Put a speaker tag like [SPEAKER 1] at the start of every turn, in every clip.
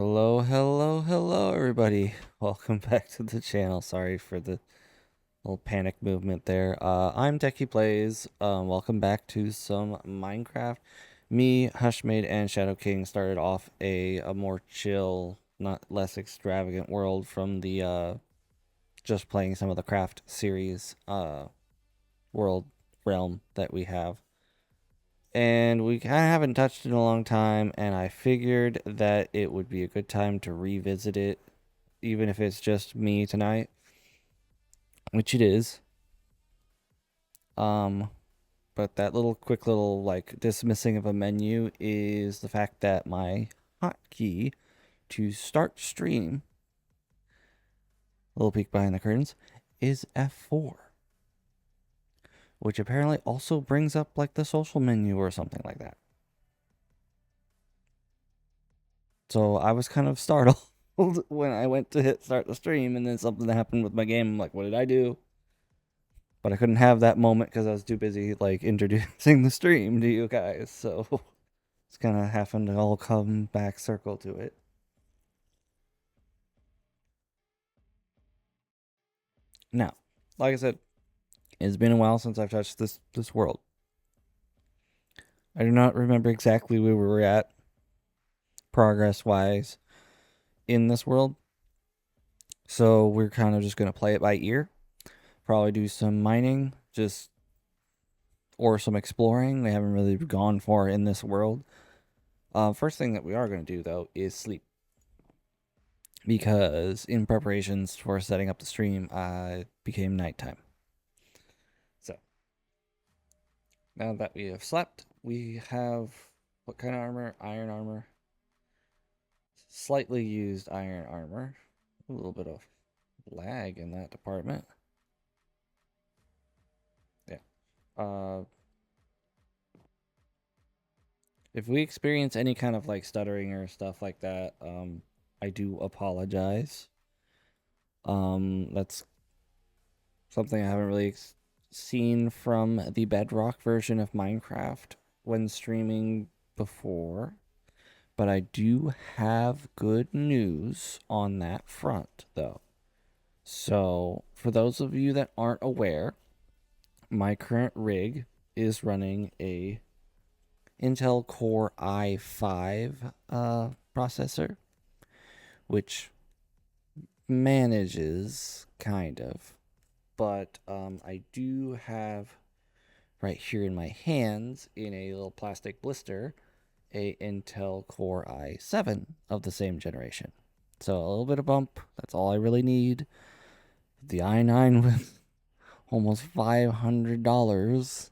[SPEAKER 1] Hello, hello, hello, everybody. Welcome back to the channel. Sorry for the little panic movement there. I'm TechyPlayz. Welcome back to some Minecraft. Me, Hushmaid, and Shadow King started off a more chill, not less extravagant world from the just playing some of the craft series world realm that we have. And we kind of haven't touched it in a long time, and I figured that it would be a good time to revisit it, even if it's just me tonight, which it is. Um, but that little quick little like dismissing of a menu is the fact that my hotkey to start stream, a little peek behind the curtains, is F4, which apparently also brings up like the social menu or something like that. So I was kind of startled when I went to hit start the stream, and then something happened with my game. I'm like, what did I do? But I couldn't have that moment because I was too busy like introducing the stream to you guys. So it's kind of having to all come back circle to it. Now, like I said, it's been a while since I've touched this world. I do not remember exactly where we were at progress wise in this world. So we're kind of just gonna play it by ear. Probably do some mining, just or some exploring. We haven't really gone far in this world. First thing that we are going to do though is sleep, because in preparations for setting up the stream, became nighttime. So now that we have slept, we have what kind of armor? Iron armor. Slightly used iron armor. A little bit of lag in that department. Yeah. Uh, if we experience any kind of like stuttering or stuff like that, I do apologize. That's something I haven't really seen from the Bedrock version of Minecraft when streaming before. But I do have good news on that front, though. So, for those of you that aren't aware, my current rig is running a Intel Core i5 processor, which manages kind of. But I do have right here in my hands in a little plastic blister a Intel Core i7 of the same generation. So a little bit of bump. That's all I really need. The i9 was almost $500.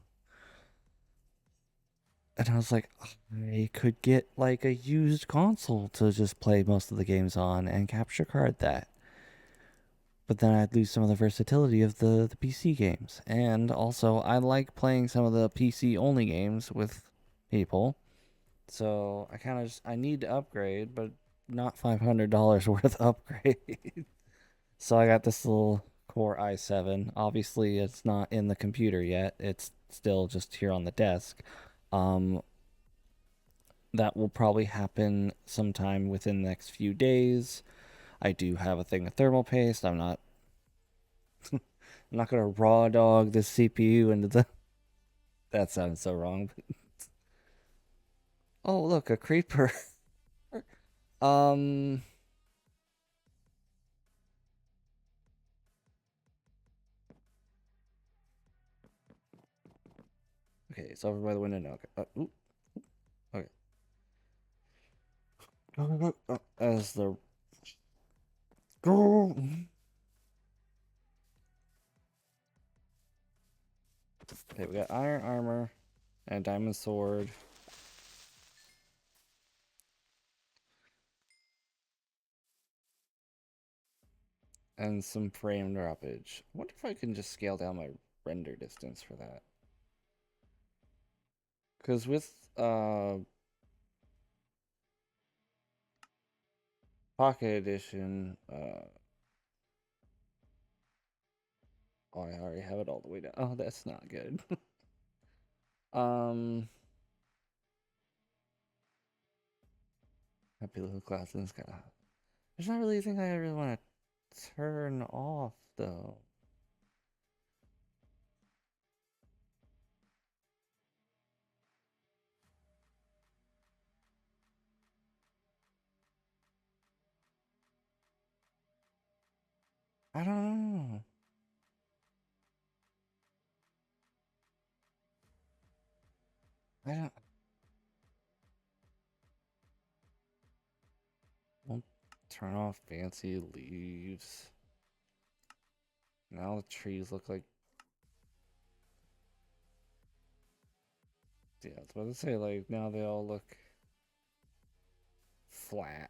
[SPEAKER 1] And I was like, I could get like a used console to just play most of the games on and capture card that. But then I'd lose some of the versatility of the PC games. And also, I like playing some of the PC only games with people. So I kind of just, I need to upgrade, but not $500 worth upgrade. So I got this little Core i7. Obviously, it's not in the computer yet. It's still just here on the desk. Um, that will probably happen sometime within the next few days. I do have a thing of thermal paste. I'm not gonna raw dog the CPU into the. That sounds so wrong. Oh, look, a creeper. um. Okay, it's over by the window now. Okay. Okay. As the. Okay, we got iron armor and a diamond sword. And some frame droppage. I wonder if I can just scale down my render distance for that. Because with Pocket Edition, oh, I already have it all the way down. Oh, that's not good. um, Happy little clouds in the sky. There's not really anything I really want to turn off, though. I don't know. I don't. Won't turn off fancy leaves. Now the trees look like. Yeah, I was about to say, like, now they all look flat.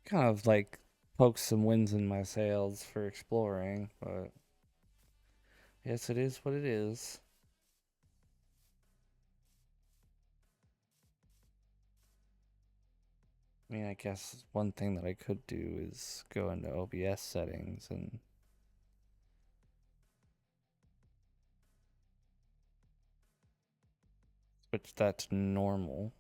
[SPEAKER 1] Kind of like pokes some winds in my sails for exploring, but yes, it is what it is. I mean, I guess one thing that I could do is go into OBS settings and switch that to normal.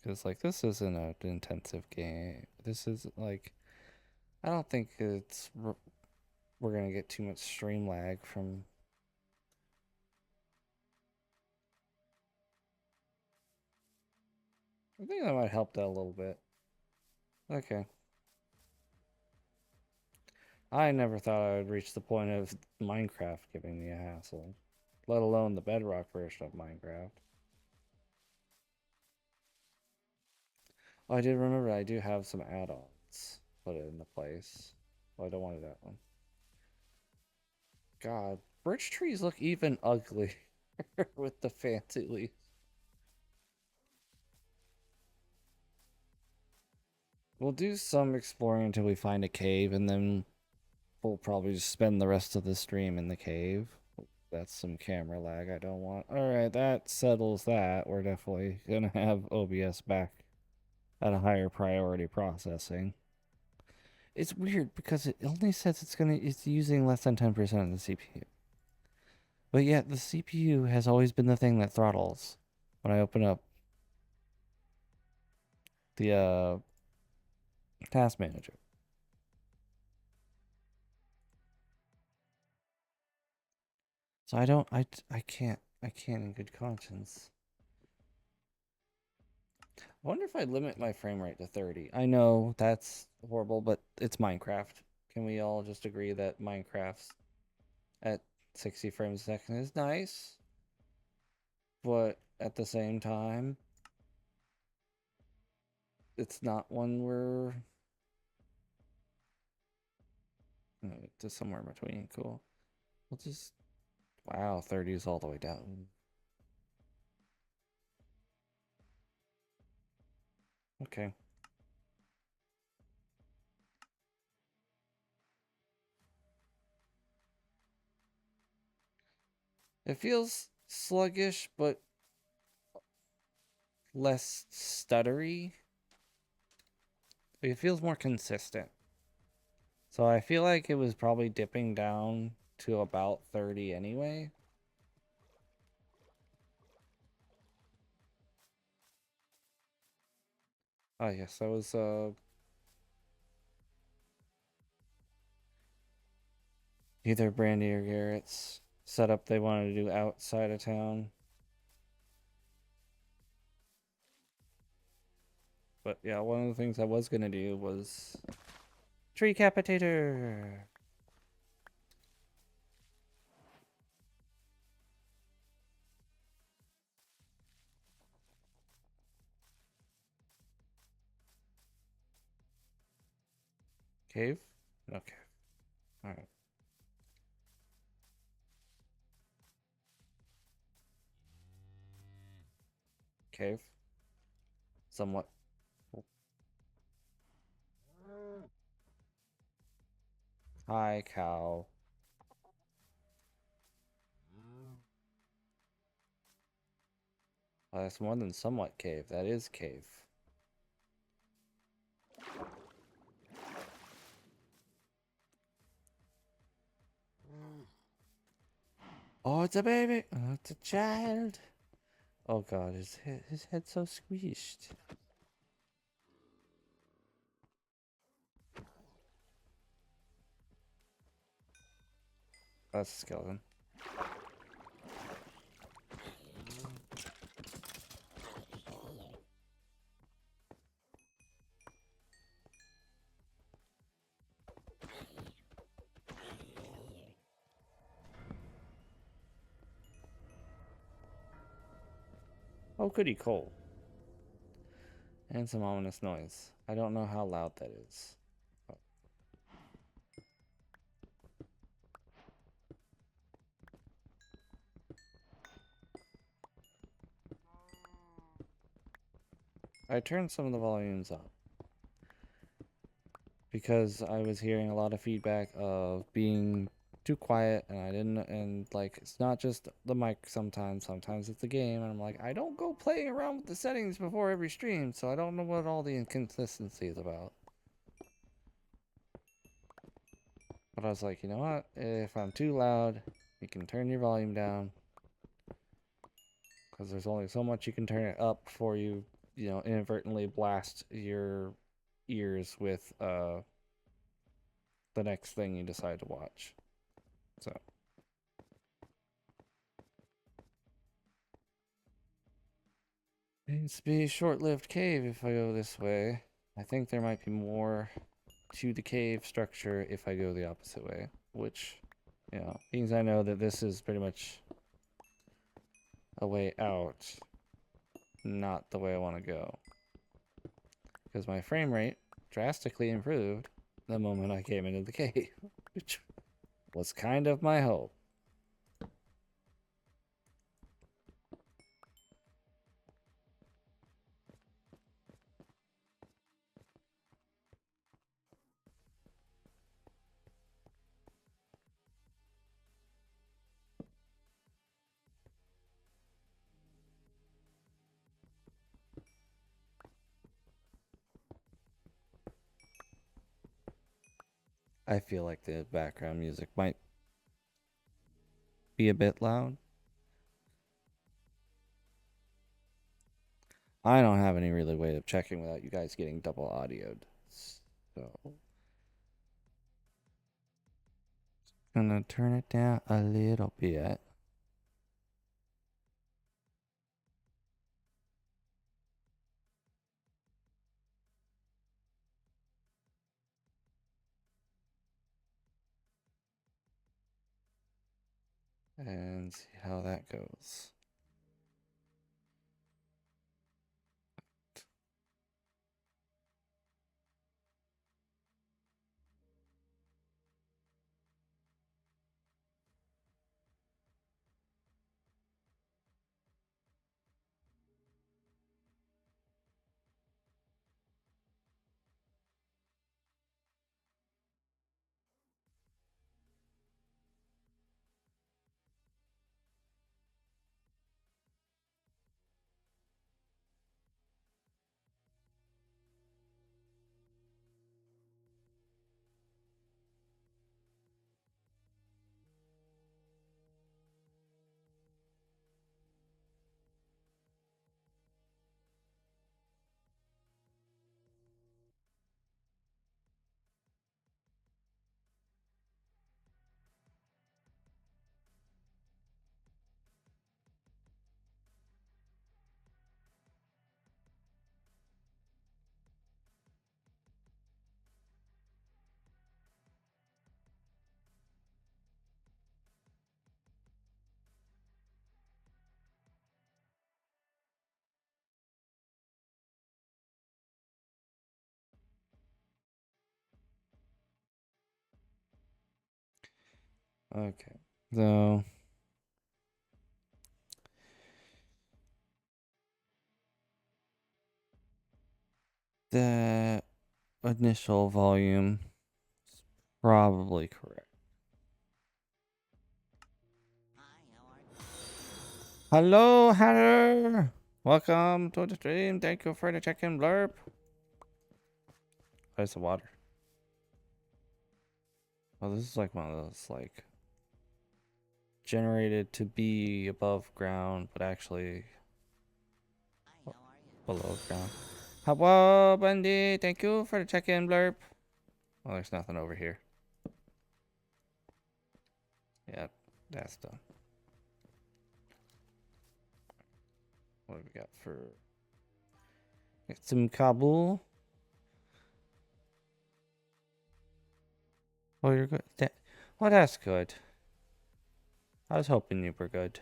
[SPEAKER 1] Because, like, this isn't an intensive game. This is, like, I don't think we're going to get too much stream lag from. I think that might help that a little bit. Okay. I never thought I would reach the point of Minecraft giving me a hassle, let alone the Bedrock version of Minecraft. Oh, I did remember I do have some add-ons put into place. Oh, I don't want that one. God, birch trees look even ugly with the fancy leaves. We'll do some exploring until we find a cave, and then we'll probably just spend the rest of the stream in the cave. That's some camera lag I don't want. Alright, that settles that. We're definitely gonna have OBS back at a higher priority processing. It's weird because it only says it's using less than 10% of the CPU. But yet the CPU has always been the thing that throttles when I open up the task manager. So I can't in good conscience. I wonder if I limit my frame rate to 30. I know that's horrible, but it's Minecraft. Can we all just agree that Minecraft's at 60 frames a second is nice? But at the same time, it's not one where just somewhere in between. Cool. We'll just wow, 30 is all the way down. Okay. It feels sluggish, but less stuttery. It feels more consistent. So I feel like it was probably dipping down to about 30 anyway. Oh yes, that was either Brandy or Garrett's setup they wanted to do outside of town. But yeah, one of the things I was gonna do was tree capitator. Cave? Okay. Alright. Cave. Somewhat. Hi, cow. That's more than somewhat cave. That is cave. Oh, it's a baby. Oh, it's a child. Oh god, his head's so squished. That's a skeleton. Oh, goody coal. And some ominous noise. I don't know how loud that is. Oh. I turned some of the volumes up because I was hearing a lot of feedback of being too quiet, and I didn't, and like, it's not just the mic sometimes it's the game, and I'm like, I don't go playing around with the settings before every stream, so I don't know what all the inconsistency is about. But I was like, you know what, if I'm too loud, you can turn your volume down, because there's only so much you can turn it up before you inadvertently blast your ears with the next thing you decide to watch. So it's to be a short-lived cave if I go this way. I think there might be more to the cave structure if I go the opposite way, which, means I know that this is pretty much a way out, not the way I want to go. Because my frame rate drastically improved the moment I came into the cave, which was kind of my hope. I feel like the background music might be a bit loud. I don't have any really way of checking without you guys getting double audioed. So gonna turn it down a little bit. And see how that goes. Okay. So the initial volume is probably correct. Hello, Hatter! Welcome to the stream. Thank you for the check-in blurb. Where's the water? Oh, this is like one of those, like, generated to be above ground, but actually below ground. Hello, Bundy. Thank you for the check-in blurb. Well, there's nothing over here. Yep, that's done. What do we got for... Get some Kabul. Oh, you're good. Well, that's good. I was hoping you were good.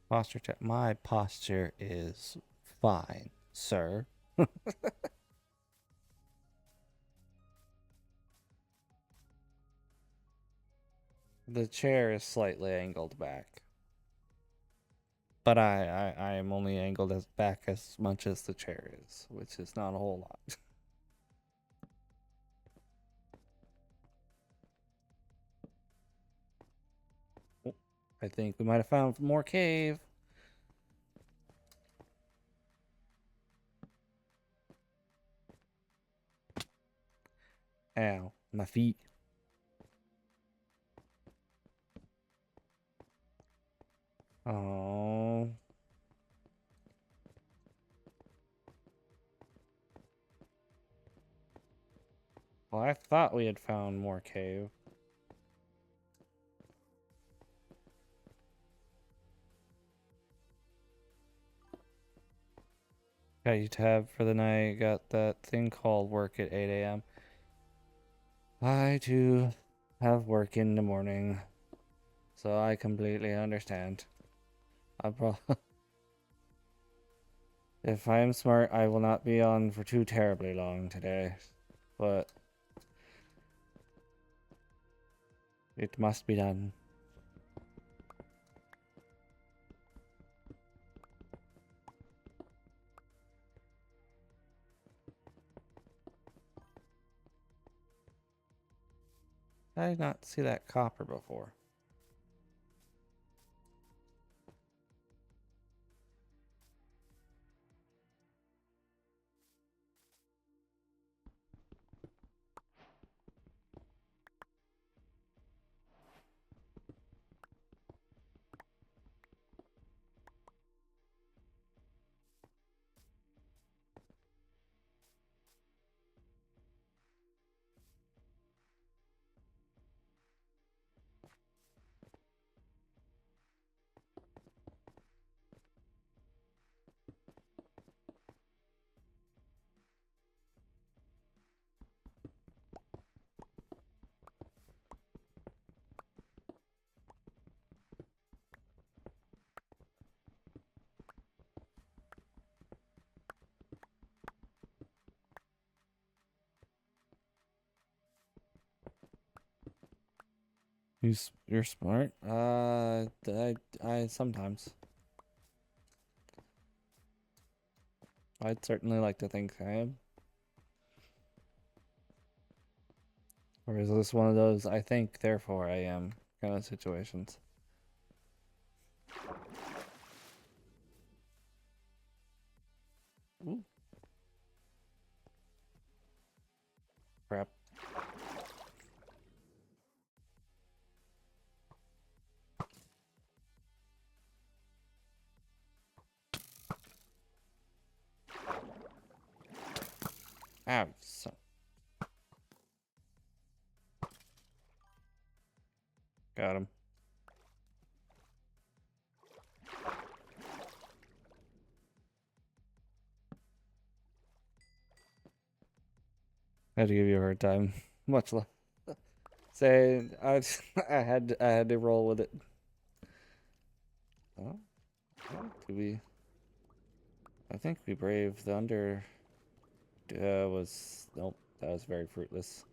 [SPEAKER 1] Posture check. My posture is fine, sir. The chair is slightly angled back. But I am only angled back as much as the chair is, which is not a whole lot. I think we might have found more cave. Ow, my feet. Oh. Well, I thought we had found more cave. Got you tabbed for the night. Got that thing called work at 8 a.m. I too have work in the morning. So I completely understand. If I am smart, I will not be on for too terribly long today. But it must be done. I did not see that copper before. You're smart? I sometimes. I'd certainly like to think I am. Or is this one of those I think, therefore I am kind of situations? Ooh. Crap. Ow, son. Got him. I had to give you a hard time. Much love. Say I had to roll with it. Oh, did we? I think we braved the under. Was nope. That was very fruitless.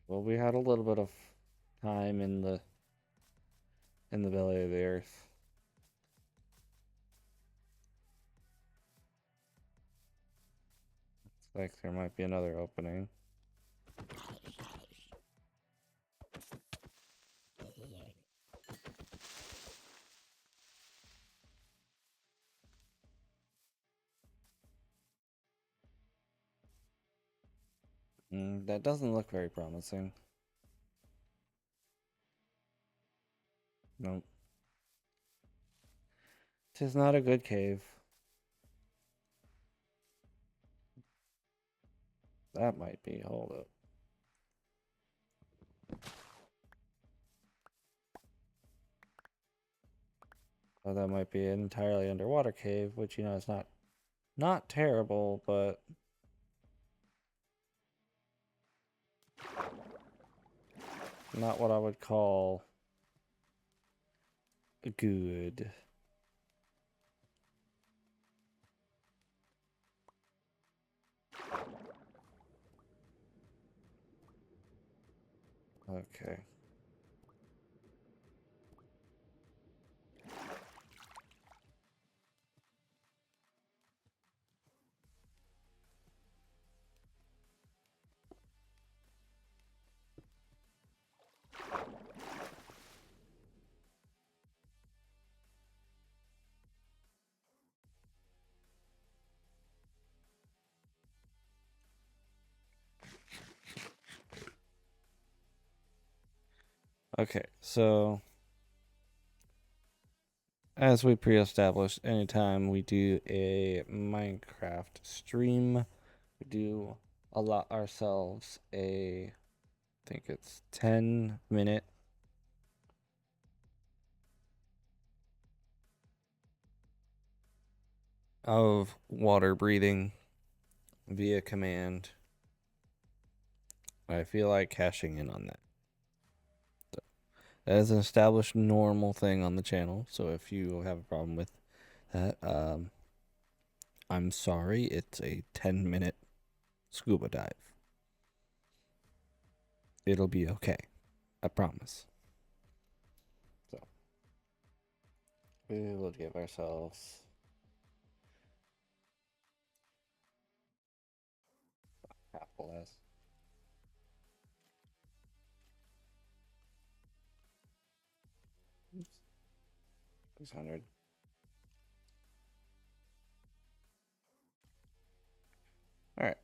[SPEAKER 1] Well, we had a little bit of time in the belly of the earth. Looks like there might be another opening. That doesn't look very promising. Nope. 'Tis not a good cave. That might be. Hold up. Oh, that might be an entirely underwater cave, which, you know, is not terrible, but not what I would call good. Okay. Okay, so as we pre-established, anytime we do a Minecraft stream, we do allot ourselves I think it's 10-minute of water breathing via command. I feel like cashing in on that. So, that is an established normal thing on the channel, so if you have a problem with that, I'm sorry. It's a 10-minute scuba dive. It'll be okay. I promise. So, we will give ourselves half less. Oops. 600. Alright.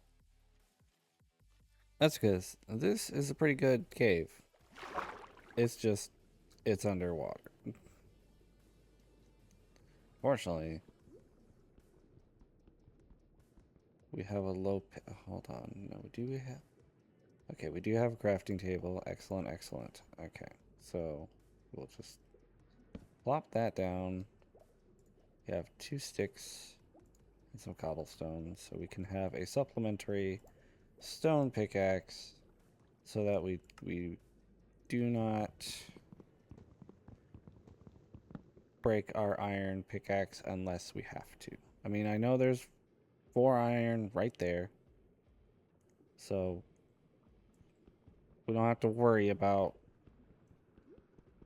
[SPEAKER 1] That's because this is a pretty good cave. It's just, it's underwater. Fortunately, we have a low. Hold on. No, do we have? Okay, we do have a crafting table. Excellent, excellent. Okay, so we'll just plop that down. We have 2 sticks and some cobblestone, so we can have a supplementary stone pickaxe, so that we do not break our iron pickaxe unless we have to. I mean, I know there's 4 iron right there, so we don't have to worry about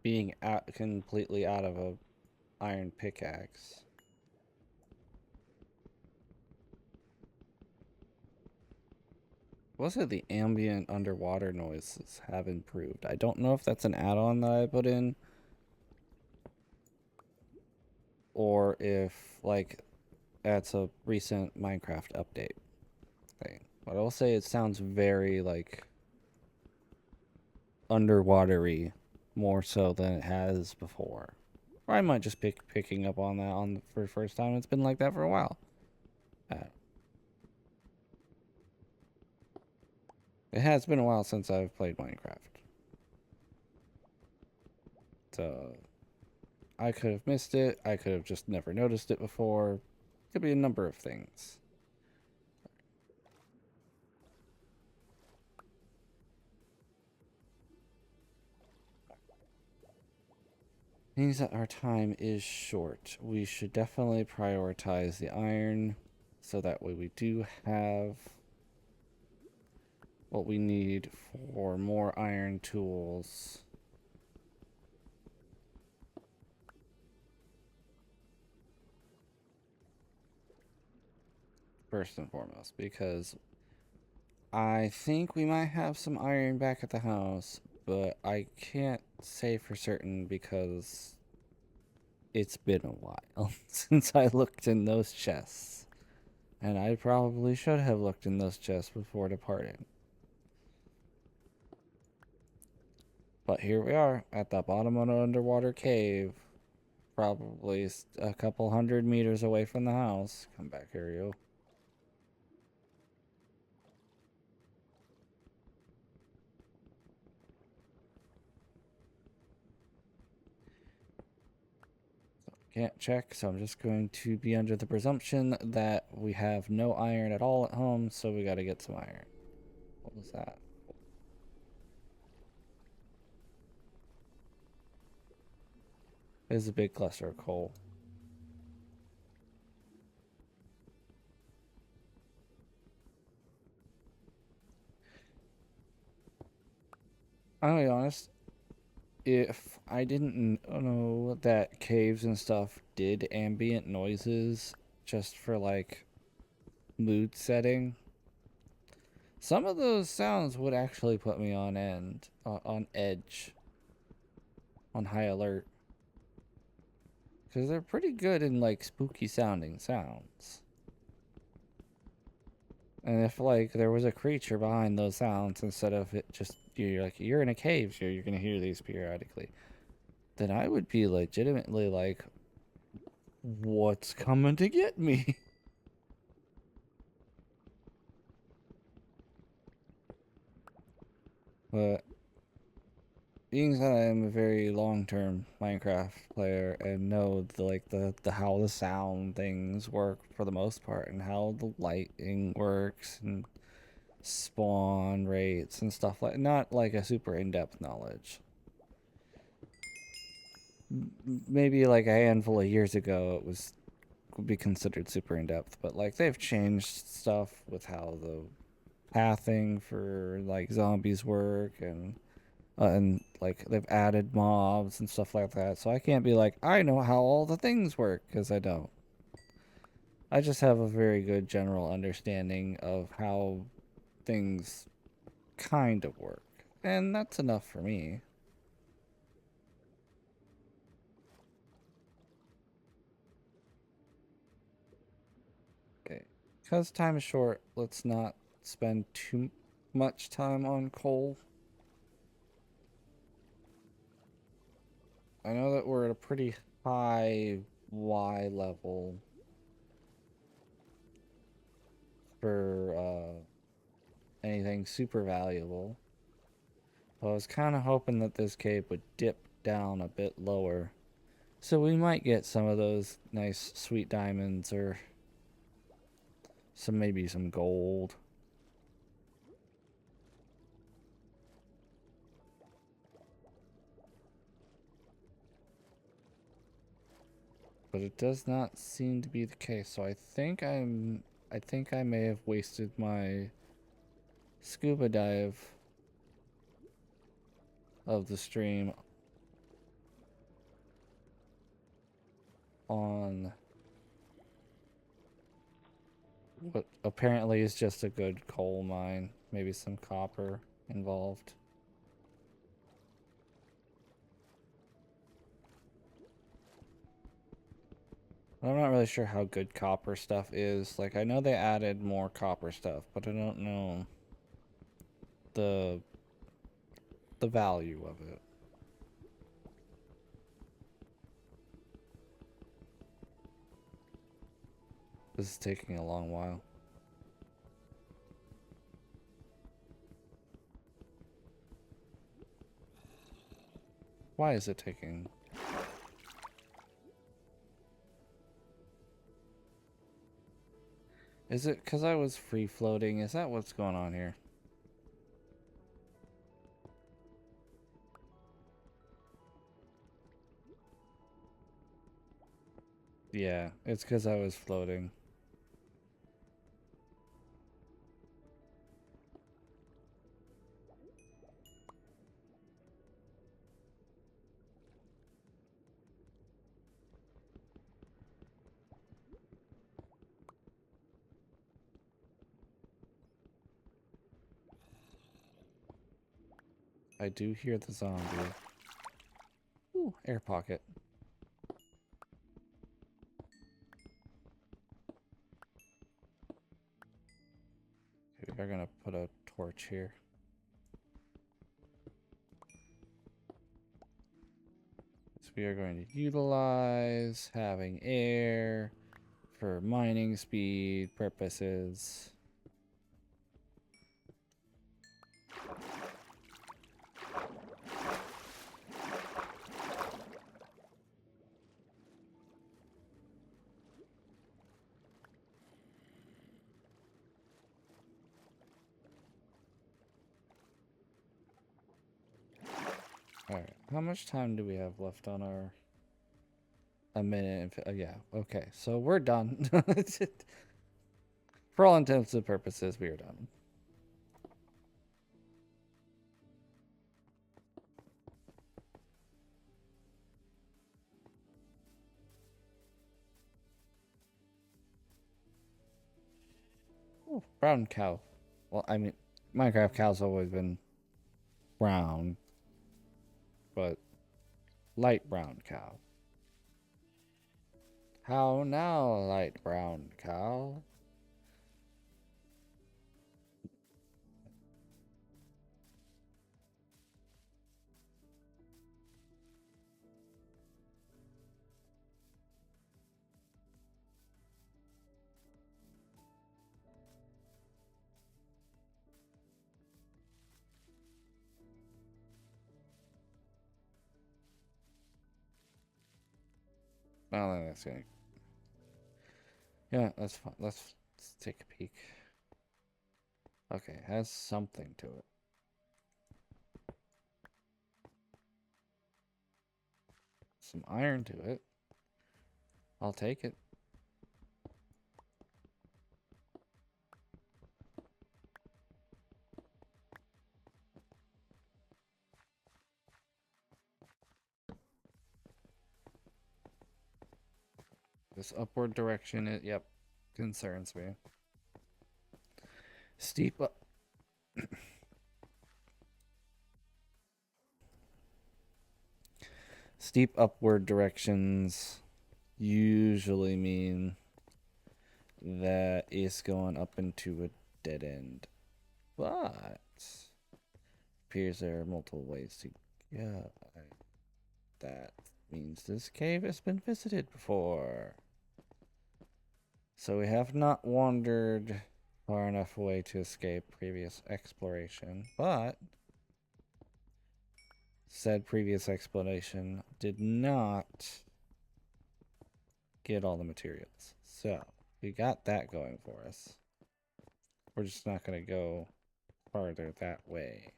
[SPEAKER 1] being completely out of a iron pickaxe. Was it the ambient underwater noises have improved? I don't know if that's an add-on that I put in, or if like that's a recent Minecraft update thing. But I will say it sounds very like underwatery, more so than it has before. Or I might just picking up on that for the first time. It's been like that for a while. It has been a while since I've played Minecraft. So I could have missed it. I could have just never noticed it before. Could be a number of things. Means that our time is short. We should definitely prioritize the iron, so that way we do have... what we need for more iron tools. First and foremost, because I think we might have some iron back at the house, but I can't say for certain because it's been a while since I looked in those chests. And I probably should have looked in those chests before departing. But here we are at the bottom of an underwater cave, probably a couple 100 meters away from the house. Come back here, you. Can't check, so I'm just going to be under the presumption that we have no iron at all at home, so we gotta get some iron. What was that? There's a big cluster of coal. I'll be honest, if I didn't know that caves and stuff did ambient noises just for like mood setting, some of those sounds would actually put me on on edge, on high alert. Because they're pretty good in like spooky sounding sounds. And if like there was a creature behind those sounds instead of it just you're in a cave, so you're gonna hear these periodically, then I would be legitimately like, what's coming to get me? But being that I am a very long-term Minecraft player and know the how the sound things work for the most part and how the lighting works and spawn rates and stuff like, not like a super in-depth knowledge. Maybe like a handful of years ago it would be considered super in-depth, but like they've changed stuff with how the pathing for like zombies work and like they've added mobs and stuff like that. So I can't be like, I know how all the things work, because I don't. I just have a very good general understanding of how things kind of work. And that's enough for me. Okay. Because time is short, let's not spend too much time on coal. I know that we're at a pretty high Y level for anything super valuable. I was kind of hoping that this cave would dip down a bit lower. So we might get some of those nice sweet diamonds or maybe some gold. But it does not seem to be the case. So I think I may have wasted my scuba dive of the stream on what apparently is just a good coal mine. Maybe some copper involved. I'm not really sure how good copper stuff is. Like, I know they added more copper stuff, but I don't know the value of it. This is taking a long while. Why is it taking... Is it because I was free floating? Is that what's going on here? Yeah, it's because I was floating. I do hear the zombie. Ooh, air pocket. Okay, we are gonna put a torch here. So we are going to utilize having air for mining speed purposes. Alright, how much time do we have left on our... A minute and... yeah, okay, so we're done. For all intents and purposes, we are done. Ooh, brown cow. Well, I mean, Minecraft cow's always been brown, but light brown cow. How now, light brown cow? Well, that's gonna... Yeah, that's fine. Let's take a peek. Okay, it has something to it. Some iron to it. I'll take it. This upward direction, yep, concerns me. Steep up. Steep upward directions usually mean that it's going up into a dead end. But appears there are multiple ways to go. That means this cave has been visited before. So we have not wandered far enough away to escape previous exploration, but said previous exploration did not get all the materials. So we got that going for us. We're just not going to go farther that way.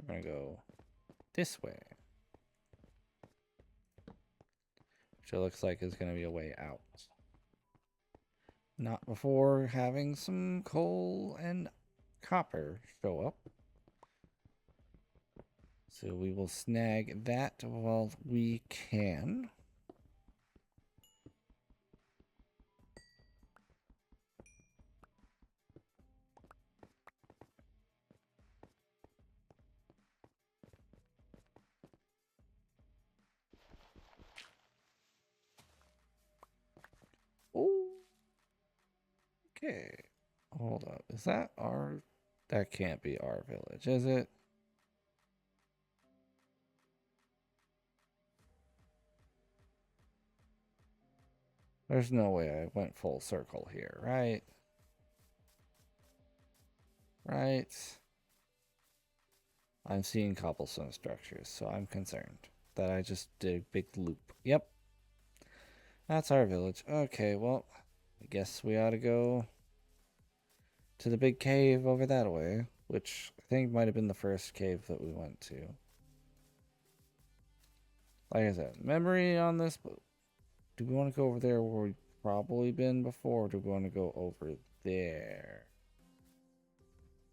[SPEAKER 1] We're going to go this way, which it looks like is going to be a way out. Not before having some coal and copper show up. So we will snag that while we can. Oh, okay. Hold up. Is that our... That can't be our village, is it? There's no way I went full circle here, right? Right. I'm seeing cobblestone structures, so I'm concerned that I just did a big loop. Yep. That's our village. Okay, well, I guess we ought to go to the big cave over that way, which I think might have been the first cave that we went to. Like I said, memory on this, but do we want to go over there where we've probably been before, or do we want to go over there?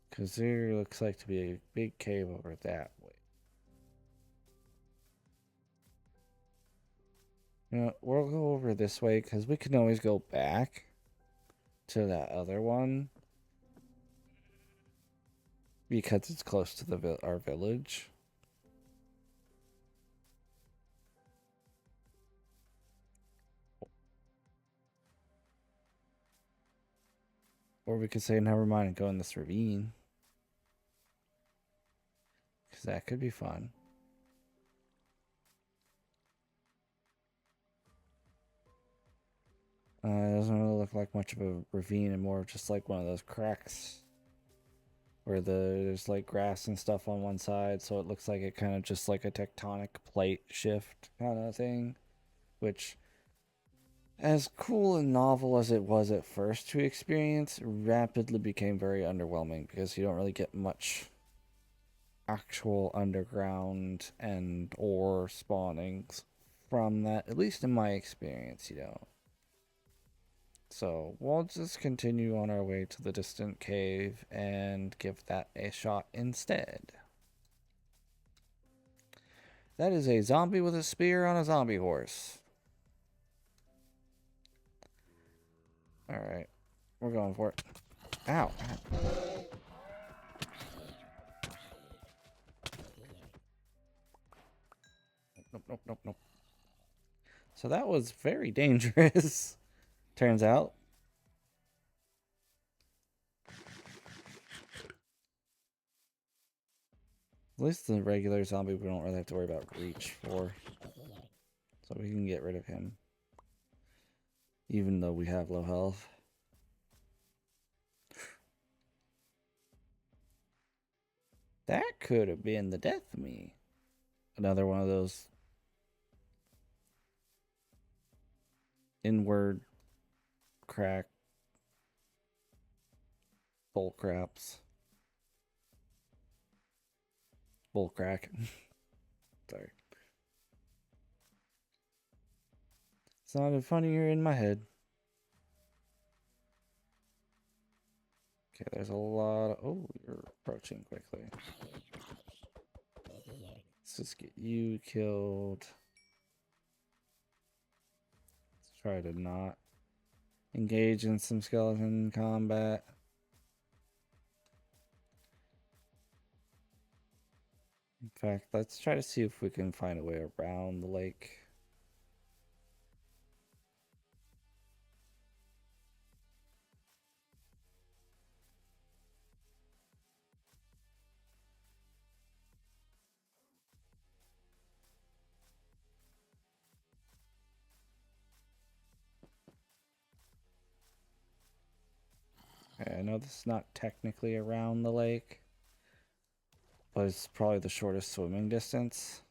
[SPEAKER 1] Because there looks like to be a big cave over that way. You know, we'll go over this way, because we can always go back to that other one. Because it's close to our village. Or we could say, never mind, and go in this ravine. Because that could be fun. It doesn't really look like much of a ravine and more of just like one of those cracks where there's like grass and stuff on one side, so it looks like it kind of just like a tectonic plate shift kind of thing, which, as cool and novel as it was at first to experience, rapidly became very underwhelming because you don't really get much actual underground and ore spawnings from that, at least in my experience, you know. So we'll just continue on our way to the distant cave and give that a shot instead. That is a zombie with a spear on a zombie horse. Alright, we're going for it. Ow. Nope, nope, nope, nope. So that was very dangerous, turns out. At least the regular zombie we don't really have to worry about reach for. So we can get rid of him. Even though we have low health. That could have been the death of me. Another one of those inward crack bull craps. Bull crack. Sorry. It's not funnier in my head. Okay, there's a lot of... Oh, you're approaching quickly. Let's just get you killed. Let's try to not engage in some skeleton combat. In fact, let's try to see if we can find a way around the lake. Okay, I know this is not technically around the lake, but it's probably the shortest swimming distance.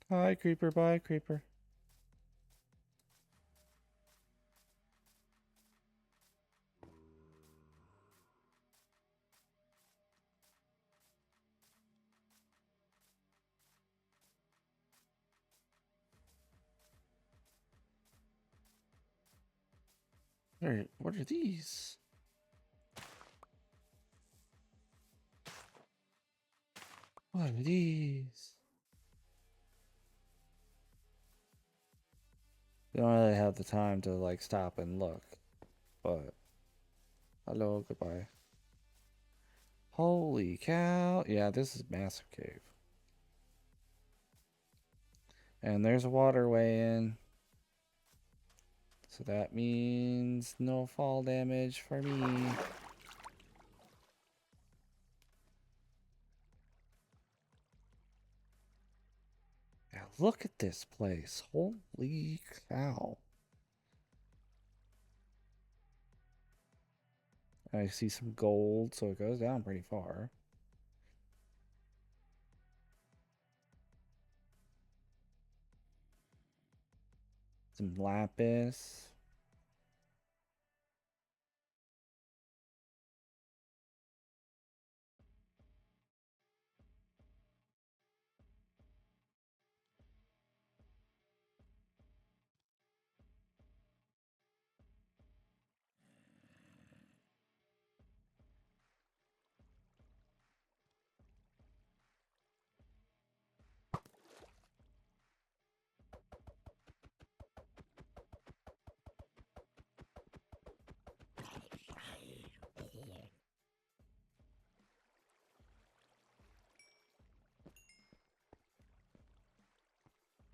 [SPEAKER 1] Hi, creeper. Bye, creeper. What are these? What are these? We don't really have the time to like stop and look, but hello, goodbye. Holy cow. Yeah, this is massive cave. And there's a waterway in. So that means no fall damage for me. Yeah, look at this place. Holy cow. I see some gold, so it goes down pretty far. Some lapis.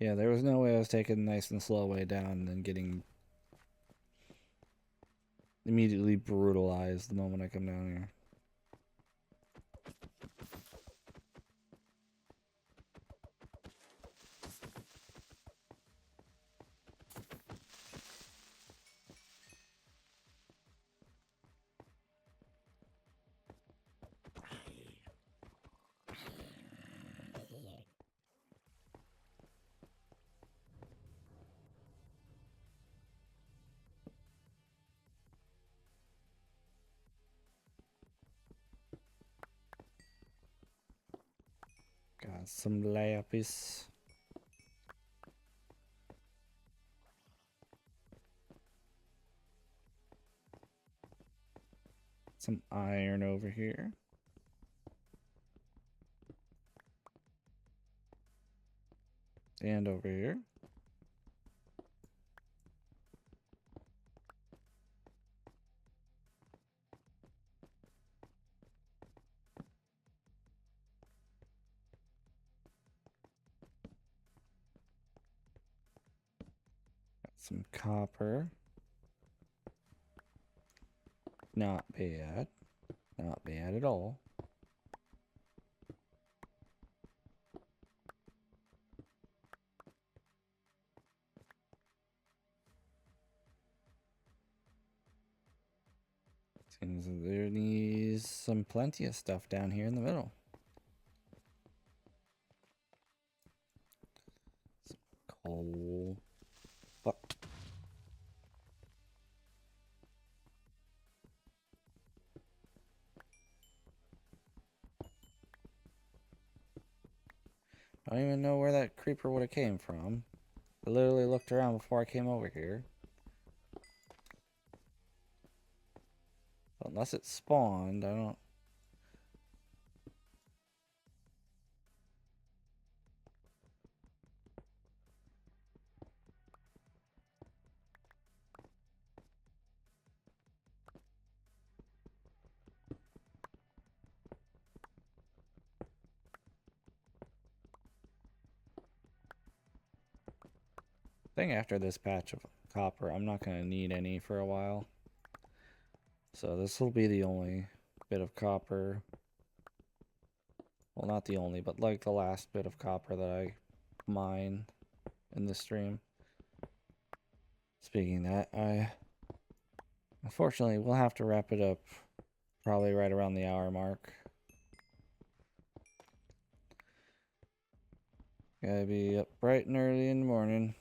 [SPEAKER 1] Yeah, there was no way I was taking a nice and slow way down and then getting immediately brutalized the moment I come down here. Got some lapis. Some iron over here. And over here. Got some copper. Not bad. Not bad at all. Seems there needs some plenty of stuff down here in the middle. Some coal. Fuck. I don't even know where that creeper would have came from. I literally looked around before I came over here. Unless it spawned, I don't... I think after this patch of copper, I'm not going to need any for a while. So this will be the only bit of copper. Well, not the only, but like the last bit of copper that I mine in this stream. Speaking of that, I unfortunately will have to wrap it up probably right around the hour mark. Gotta be up bright and early in the morning,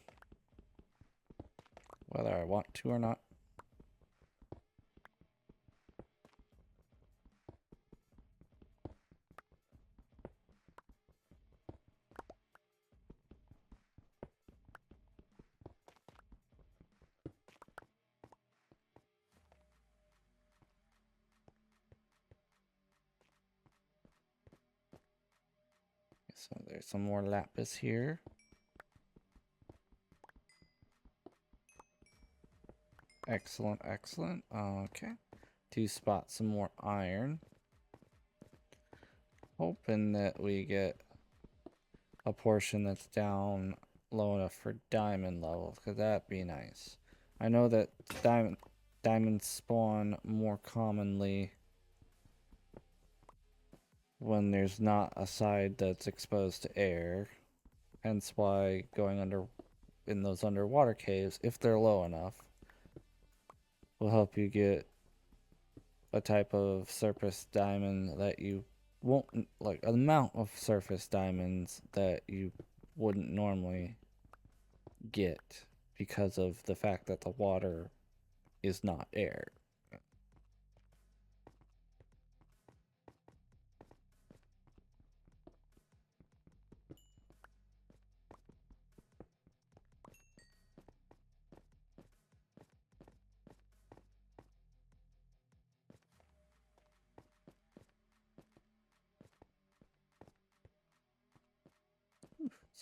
[SPEAKER 1] whether I want to or not. So there's some more lapis here. Excellent, excellent. Okay. To spot some more iron. Hoping that we get a portion that's down low enough for diamond levels, because that'd be nice. I know that diamonds spawn more commonly when there's not a side that's exposed to air. Hence why going under in those underwater caves, if they're low enough, will help you get a type of surface diamond that you won't, like an amount of surface diamonds that you wouldn't normally get because of the fact that the water is not air.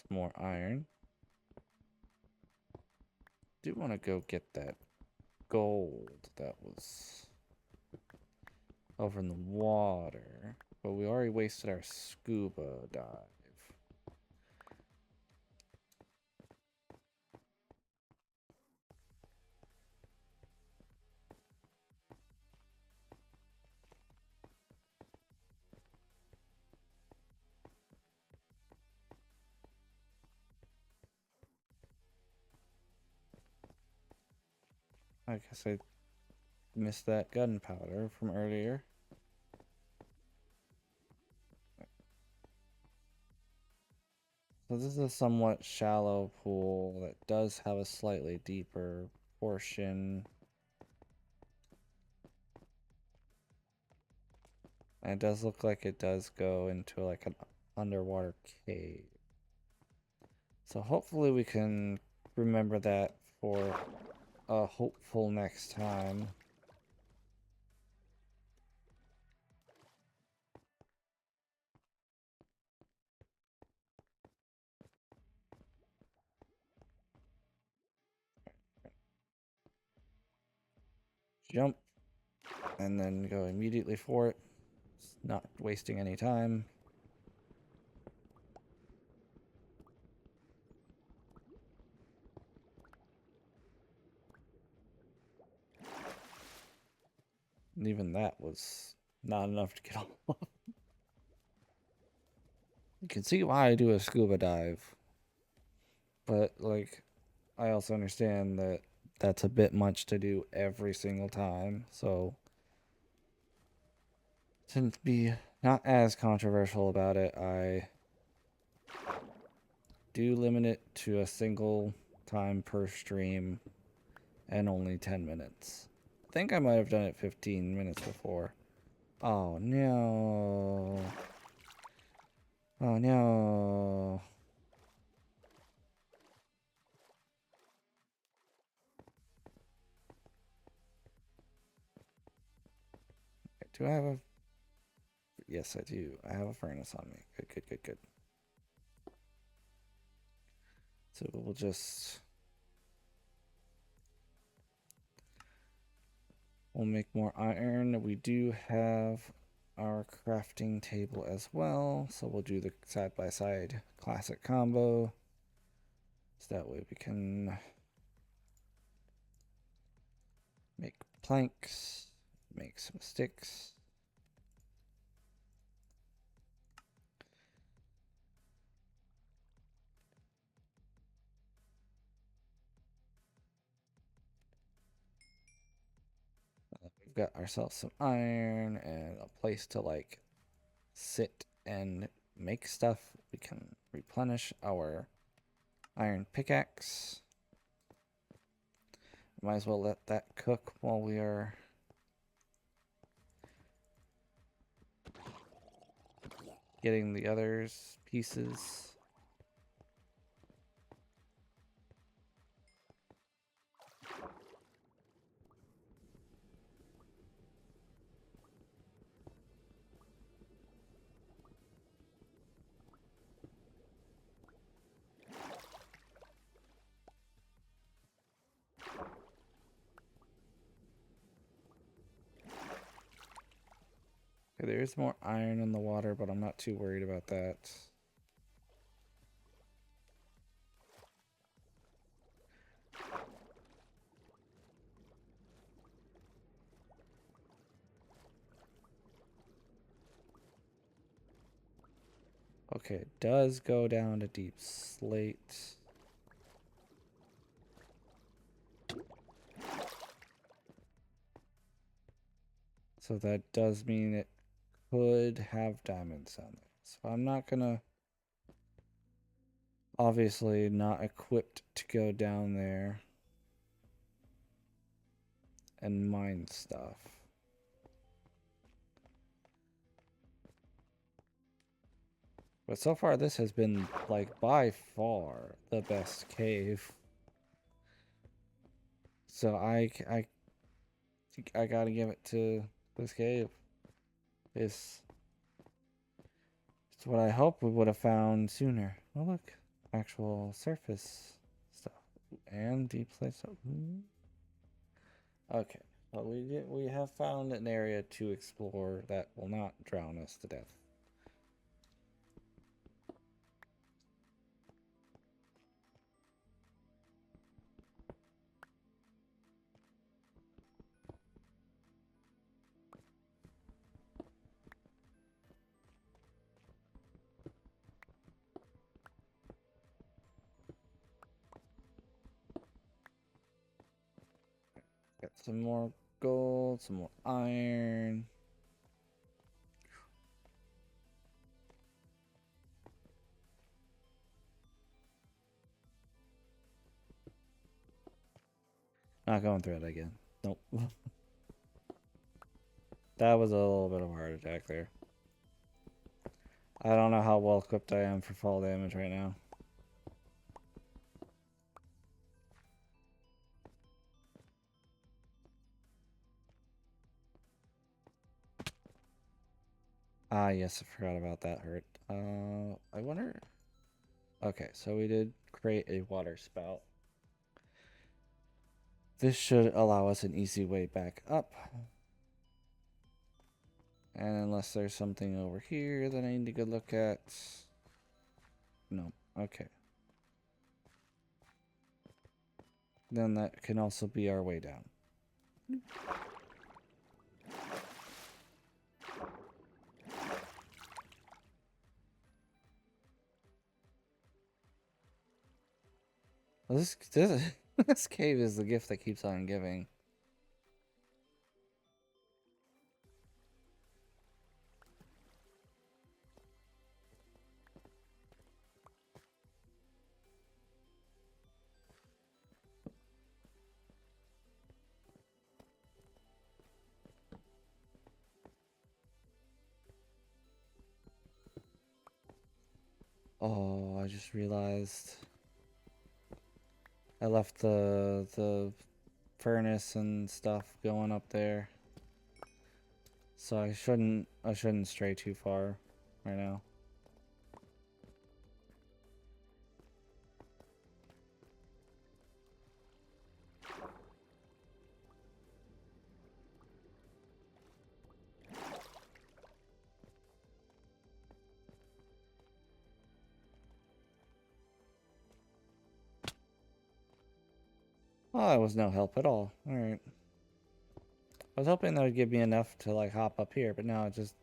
[SPEAKER 1] Some more iron. Do want to go get that gold that was over in the water, but we already wasted our scuba dive. I guess I missed that gunpowder from earlier. So this is a somewhat shallow pool that does have a slightly deeper portion. And it does look like it does go into like an underwater cave. So hopefully we can remember that for a hopeful next time. Jump and then go immediately for it. It's not wasting any time. And even that was not enough to get off. You can see why I do a scuba dive. But, like, I also understand that that's a bit much to do every single time. So, to be not as controversial about it, I do limit it to a single time per stream and only 10 minutes. I think I might have done it 15 minutes before. Oh no. Oh no. Do I have a... Yes, I do. I have a furnace on me. Good, good, good, good. So we'll just... We'll make more iron. We do have our crafting table as well. So we'll do the side-by-side classic combo. So that way we can make planks, make some sticks. We've got ourselves some iron and a place to like sit and make stuff. We can replenish our iron pickaxe. Might as well let that cook while we are getting the others pieces. Okay, there is more iron in the water, but I'm not too worried about that. Okay, it does go down to deep slate. So that does mean it could have diamonds on there. So I'm not gonna... Obviously not equipped to go down there and mine stuff. But so far this has been, like, by far the best cave. So I gotta give it to this cave. It's what I hope we would have found sooner. Oh look, actual surface stuff and deep slate stuff. Okay, well we have found an area to explore that will not drown us to death. Some more gold, some more iron. Not going through it again. Nope. That was a little bit of a heart attack there. I don't know how well equipped I am for fall damage right now. Ah, yes, I forgot about that hurt. I wonder... Okay, so we did create a water spout. This should allow us an easy way back up. And unless there's something over here that I need to go look at... No, okay. Then that can also be our way down. Well, this cave is the gift that keeps on giving. Oh, I just realized I left the furnace and stuff going up there. So I shouldn't stray too far right now. Oh, that was no help at all. Alright. I was hoping that would give me enough to like hop up here, but no, it just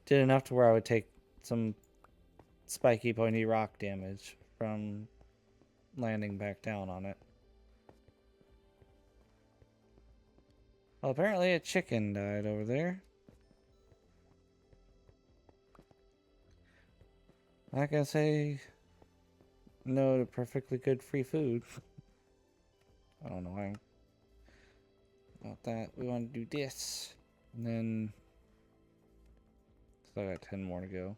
[SPEAKER 1] did enough to where I would take some spiky pointy rock damage from landing back down on it. Well, apparently a chicken died over there. Not gonna say no to perfectly good free food. I don't know why. About that, we want to do this. And then... Still got 10 more to go.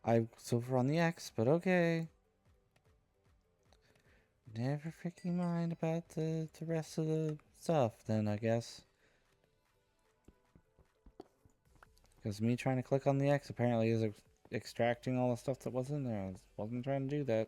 [SPEAKER 1] I silver on the X, but okay. Never freaking mind about the rest of the stuff then, I guess. Because me trying to click on the X apparently is extracting all the stuff that wasn't there. I wasn't trying to do that.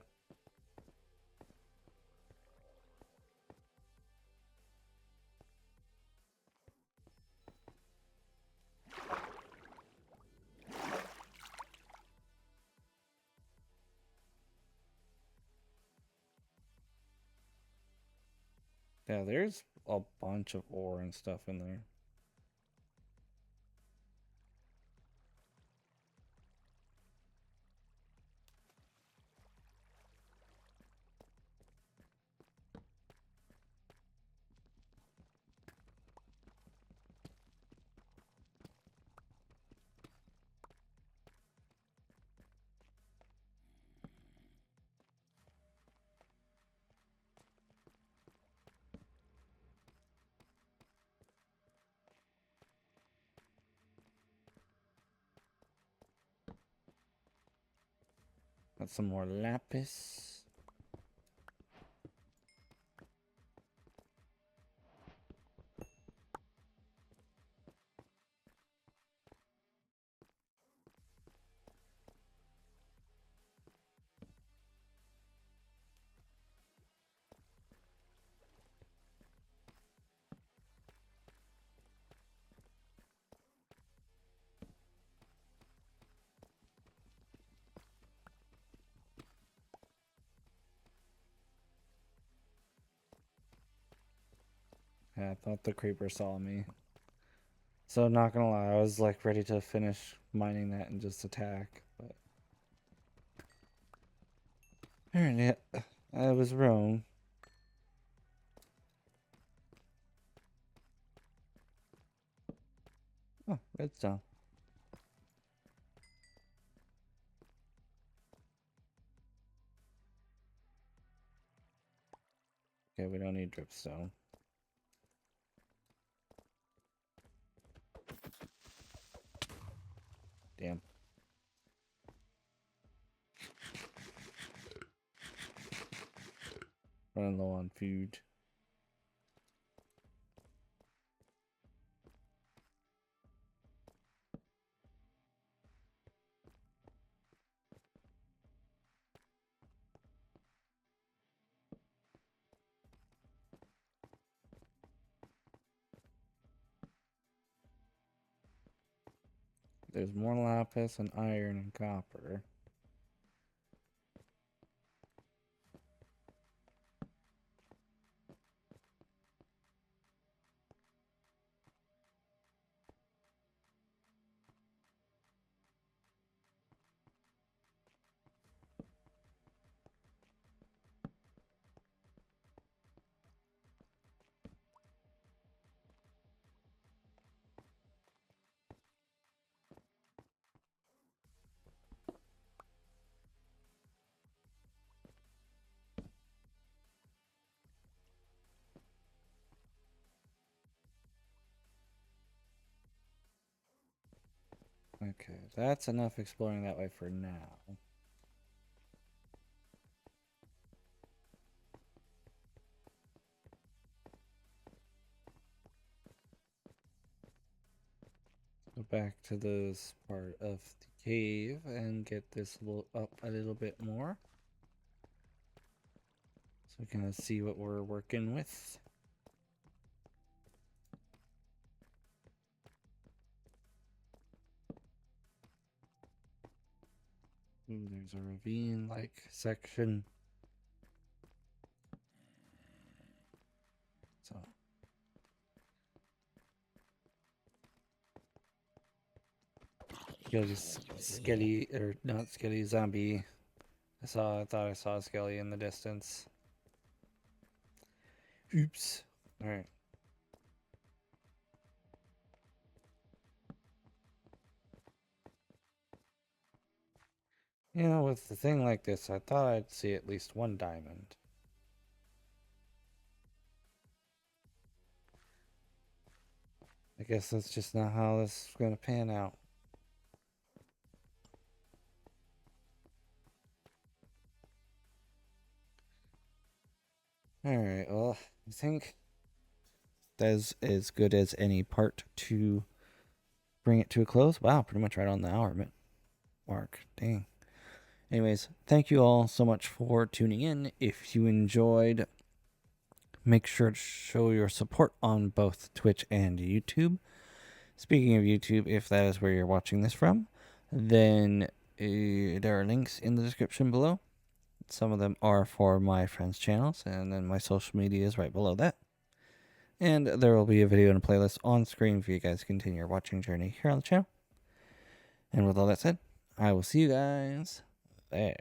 [SPEAKER 1] Yeah, there's a bunch of ore and stuff in there. Got some more lapis. Okay, I thought the creeper saw me. So not gonna lie, I was like ready to finish mining that and just attack, but apparently I was wrong. Oh, redstone. Okay, we don't need dripstone. Damn. Running low on food. There's more lapis and iron and copper. Okay, that's enough exploring that way for now. Go back to this part of the cave and get this up a little bit more. So we can see what we're working with. Ooh, there's a ravine-like section. So kill this skelly, or not skelly, zombie. I thought I saw a skelly in the distance. Oops. Alright. You know, with the thing like this, I thought I'd see at least one diamond. I guess that's just not how this is going to pan out. Alright, well, I think that's as good as any part to bring it to a close. Wow, pretty much right on the hour mark. Dang. Anyways, thank you all so much for tuning in. If you enjoyed, make sure to show your support on both Twitch and YouTube. Speaking of YouTube, if that is where you're watching this from, then there are links in the description below. Some of them are for my friends' channels, and then my social media is right below that. And there will be a video and a playlist on screen for you guys to continue your watching journey here on the channel. And with all that said, I will see you guys there.